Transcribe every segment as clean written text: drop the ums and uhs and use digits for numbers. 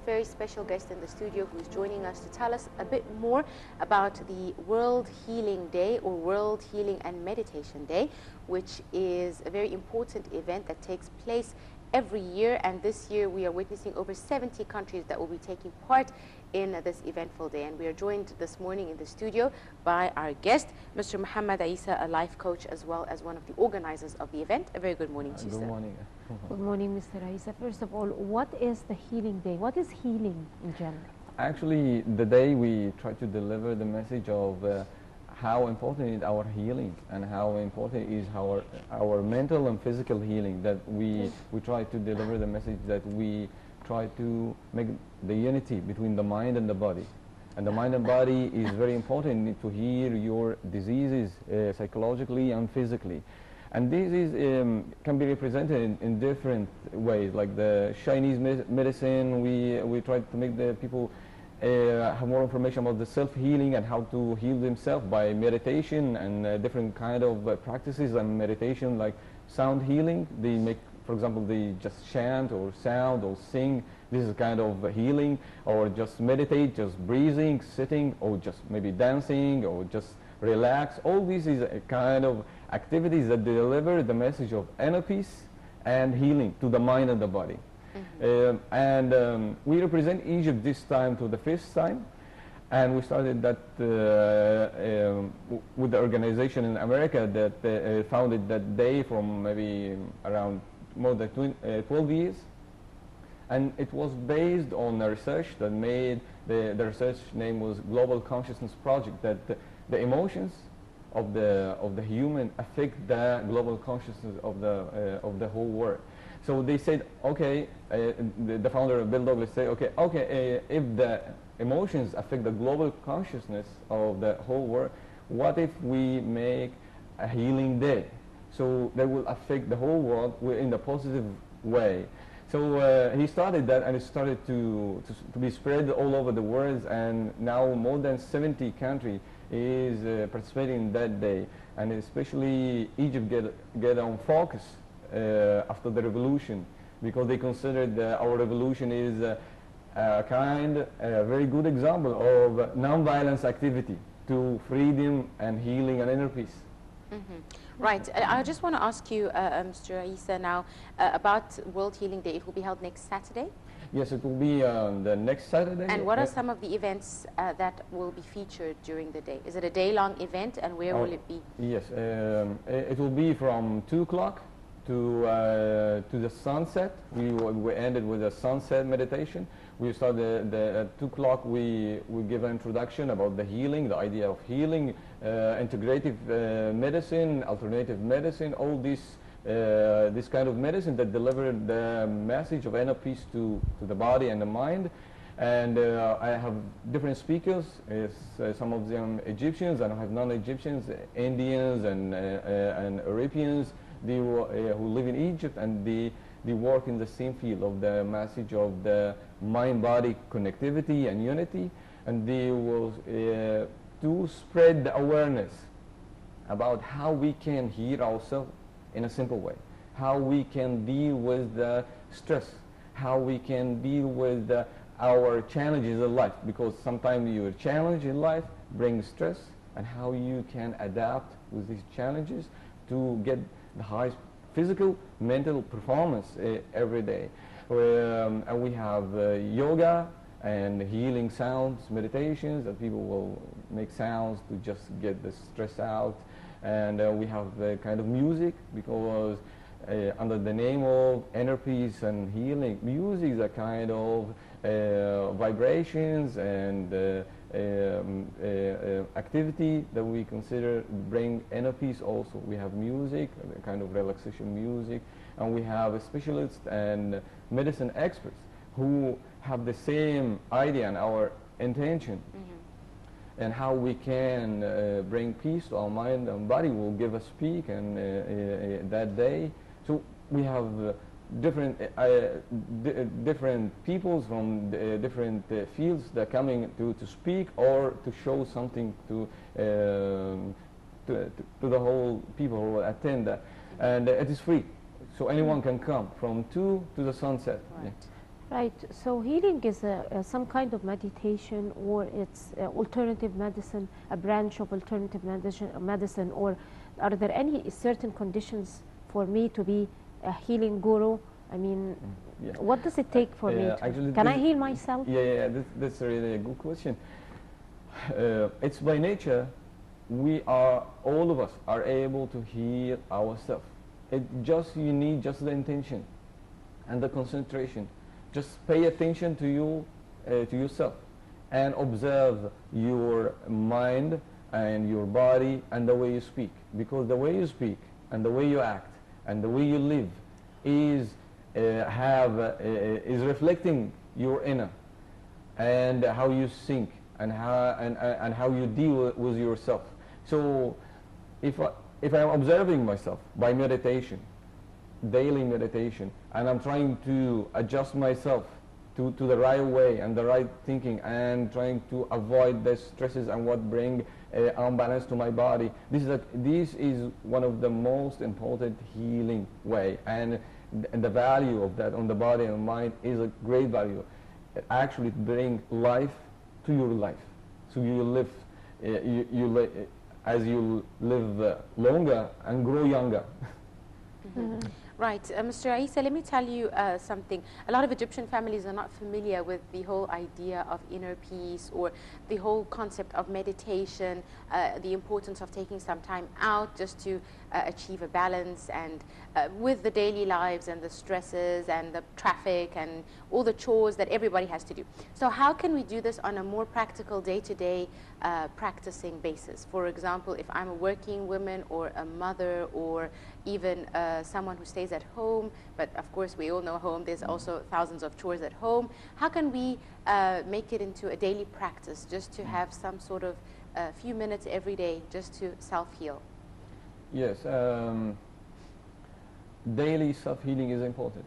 very special guest in the studio who's joining us to tell us a bit more about the World Healing Day, or World Healing and Meditation Day, which is a very important event that takes place every year, and this year we are witnessing over 70 countries that will be taking part in this eventful day. And we are joined this morning in the studio by our guest, Mr. Mohamed Essa, a life coach as well as one of the organizers of the event. A very good morning to you, sir. Good morning. Good morning, Mr. Essa. First of all, what is the healing day? What is healing in general? Actually, the day we try to deliver the message of how important is our healing and how important is our mental and physical healing, that we try to deliver the message that we try to make the unity between the mind and the body. And the mind and body is very important to heal your diseases psychologically and physically. And this is, can be represented in different ways, like the Chinese medicine. We try to make the people have more information about the self-healing and how to heal themselves by meditation and different kind of practices and meditation, like sound healing. They make, for example, they just chant or sound or sing. This is kind of healing. Or just meditate, just breathing, sitting, or just maybe dancing, or just relax. All this is a kind of activities that deliver the message of inner peace and healing to the mind and the body. We represent Egypt this time to the 5th time, and we started that with the organization in America that founded that day from maybe around more than 12 years. And it was based on a research that made, the research name was Global Consciousness Project, that the emotions of the human affect the global consciousness of the whole world. So they said, okay, the founder of Bill Douglas said, okay, if the emotions affect the global consciousness of the whole world, what if we make a healing day? So that will affect the whole world in a positive way. So he started that, and it started to be spread all over the world, and now more than 70 countries is participating in that day, and especially Egypt get on focus after the revolution, because they considered our revolution is a very good example of non-violence activity to freedom and healing and inner peace. Right. I just want to ask you, Mr. Essa, now about World Healing Day. It will be held next Saturday? Yes, it will be the next Saturday. And what are some of the events that will be featured during the day? Is it a day-long event, and where will it be? Yes, it will be from 2 o'clock to the sunset. We ended with a sunset meditation. We started at 2 o'clock. We give an introduction about the healing, the idea of healing, integrative medicine, alternative medicine, all this kind of medicine that delivered the message of inner peace to the body and the mind. And I have different speakers, some of them Egyptians, and I have non-Egyptians, Indians and Europeans, who live in Egypt, and they work in the same field of the message of the mind-body connectivity and unity, and they will to spread the awareness about how we can heal ourselves in a simple way, how we can deal with the stress, how we can deal with our challenges in life, because sometimes your challenge in life brings stress, and how you can adapt with these challenges to get the highest physical, mental performance every day. And we have yoga and healing sounds, meditations, that people will make sounds to just get the stress out. And we have kind of music, because under the name of inner peace and healing, music is a kind of vibrations and activity that we consider bring inner peace also. We have music, a kind of relaxation music, and we have specialists and medicine experts who have the same idea and our intention. And how we can bring peace to our mind and body will give a speak and that day. So we have different peoples from different fields that are coming to speak or to show something to the whole people who attend that. And it is free, so anyone can come from 2 to the sunset. Right. Right. So healing is some kind of meditation, or it's alternative medicine, a branch of alternative medicine, or are there any certain conditions for me to be a healing guru? I mean, Yeah. what does it take for me to? Actually, Can I heal myself? Yeah, that's really a good question. It's by nature, all of us are able to heal ourselves. You need just the intention and the concentration. Just pay attention to yourself, and observe your mind and your body and the way you speak. Because the way you speak and the way you act and the way you live is reflecting your inner, and how you think, and how you deal with yourself. So if I'm observing myself by meditation, daily meditation, and I'm trying to adjust myself to the right way and the right thinking, and trying to avoid the stresses and what bring unbalance to my body, this is one of the most important healing way, and the value of that on the body and mind is a great value. It actually brings life to your life, so you live as you live longer and grow younger. Right, Mr. Issa, let me tell you something. A lot of Egyptian families are not familiar with the whole idea of inner peace, or the whole concept of meditation, the importance of taking some time out just to achieve a balance, and with the daily lives and the stresses and the traffic and all the chores that everybody has to do. So how can we do this on a more practical day-to-day practicing basis? For example, if I'm a working woman or a mother, or even someone who stays at home, but of course we all know home, there's also thousands of chores at home. How can we make it into a daily practice, just to have some sort of few minutes every day just to self-heal? Yes, daily self-healing is important.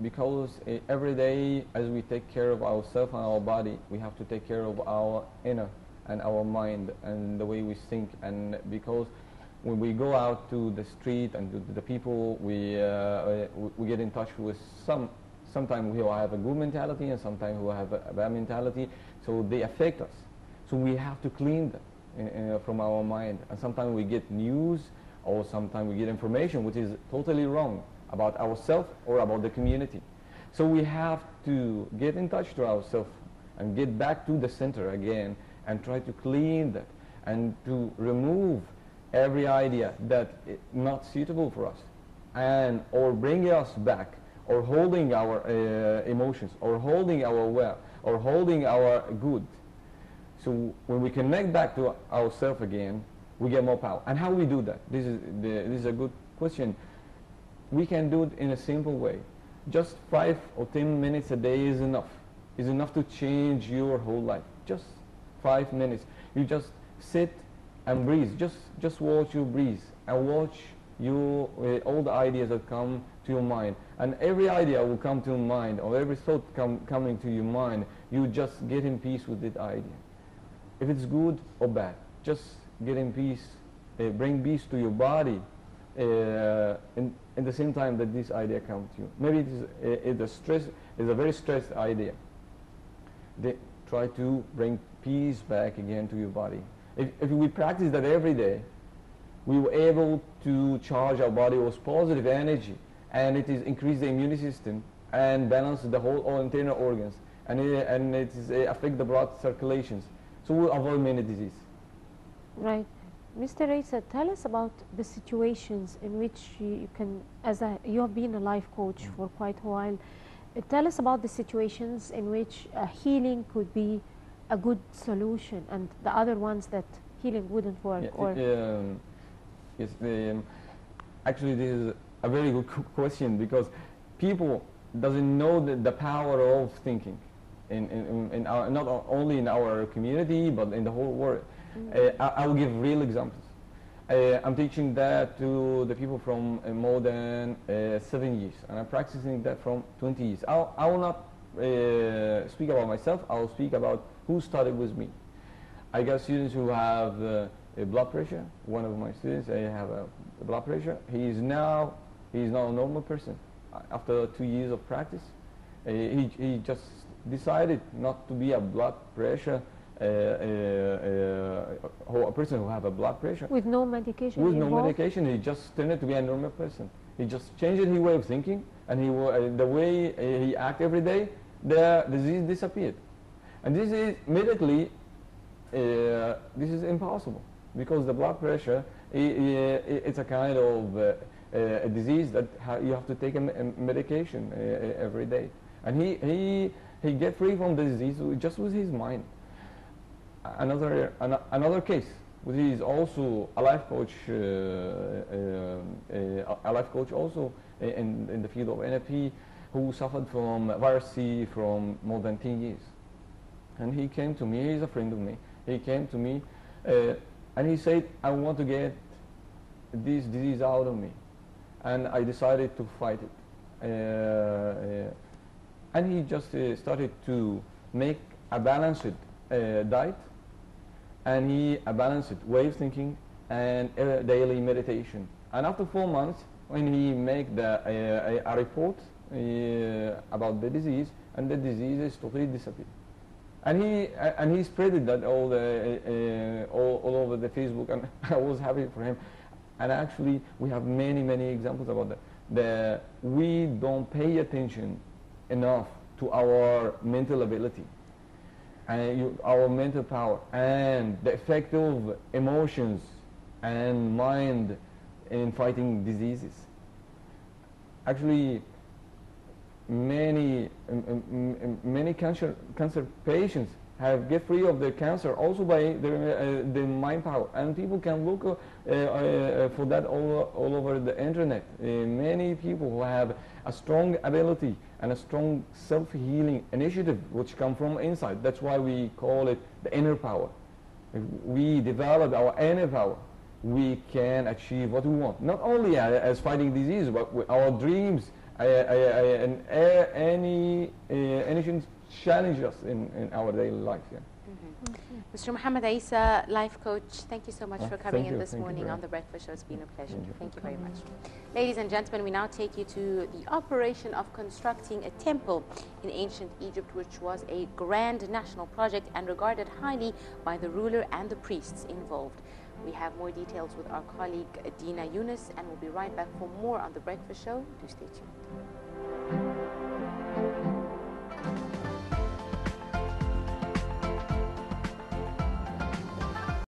Because every day, as we take care of ourselves and our body, we have to take care of our inner and our mind and the way we think. And because when we go out to the street and to the people, we get in touch with sometimes we have a good mentality, and sometimes we have a bad mentality, so they affect us. So we have to clean them from our mind. And sometimes we get news, or sometimes we get information which is totally wrong about ourselves or about the community. So we have to get in touch to ourselves and get back to the center again, and try to clean that, and to remove every idea that is not suitable for us, and or bring us back, or holding our emotions, or holding our well, or holding our good. So when we connect back to ourselves again, we get more power. And how we do that? This is a good question. We can do it in a simple way. Just 5 or 10 minutes a day is enough. Is enough to change your whole life. Just 5 minutes. You just sit and breathe. Just watch you breathe, and watch you all the ideas that come to your mind. And every idea will come to your mind, or every thought coming to your mind, you just get in peace with that idea. If it's good or bad, just get in peace, bring peace to your body in the same time that this idea comes to you. Maybe it's a very stressed idea. Try to bring peace back again to your body. If we practice that every day, we were able to charge our body with positive energy, and it is increase the immune system and balance the all internal organs, and it is affect the blood circulations, so we'll avoid many diseases. Right. Mr. Essa, tell us about the situations in which you can, you have been a life coach for quite a while. Tell us about the situations in which healing could be a good solution, and the other ones that healing wouldn't work. Yes, actually this is a very good question, because people doesn't know the power of thinking in our, not only in our community but in the whole world. I will give real examples. I'm teaching that to the people from more than 7 years, and I'm practicing that from 20 years. I will not speak about myself. I will speak about who started with me. I got students who have a blood pressure. One of my students, I have a blood pressure. He is now a normal person after 2 years of practice. He just decided not to be a blood pressure, a person who have a blood pressure. With no medication With no involved? medication, he just turned to be a normal person. He just changed his way of thinking, and the way he act every day, the disease disappeared. And this is medically, this is impossible, because the blood pressure, it's a kind of a disease that you have to take a medication every day. And he get free from the disease just with his mind. Another case, which is also a life coach, also in the field of NLP, who suffered from virus C from more than 10 years. And he came to me, he's a friend of me, he came to me and he said, I want to get this disease out of me. And I decided to fight it. And he just started to make a balanced diet, and a balanced way of thinking, and daily meditation. And after 4 months, when he make a report about the disease, and the disease is totally disappeared. And he spread that all over the Facebook, and I was happy for him. And actually, we have many examples about that. We don't pay attention enough to our mental ability and our mental power and the effect of emotions and mind in fighting diseases. Actually, many cancer patients get free of their cancer also by their mind power, and people can look for that all over the internet. Many people who have a strong ability and a strong self-healing initiative which come from inside. That's why we call it the inner power. If we develop our inner power, we can achieve what we want, not only as fighting disease, but with our dreams and anything challenge us in our daily life. Yeah. Mr. Mohamed Essa, life coach, thank you so much for coming in this Thank you morning very on The Breakfast Show. It's been a pleasure. Thank you very much. Mm-hmm. Ladies and gentlemen, we now take you to the operation of constructing a temple in ancient Egypt, which was a grand national project and regarded highly by the ruler and the priests involved. We have more details with our colleague Dina Yunus, and we'll be right back for more on The Breakfast Show. Do stay tuned.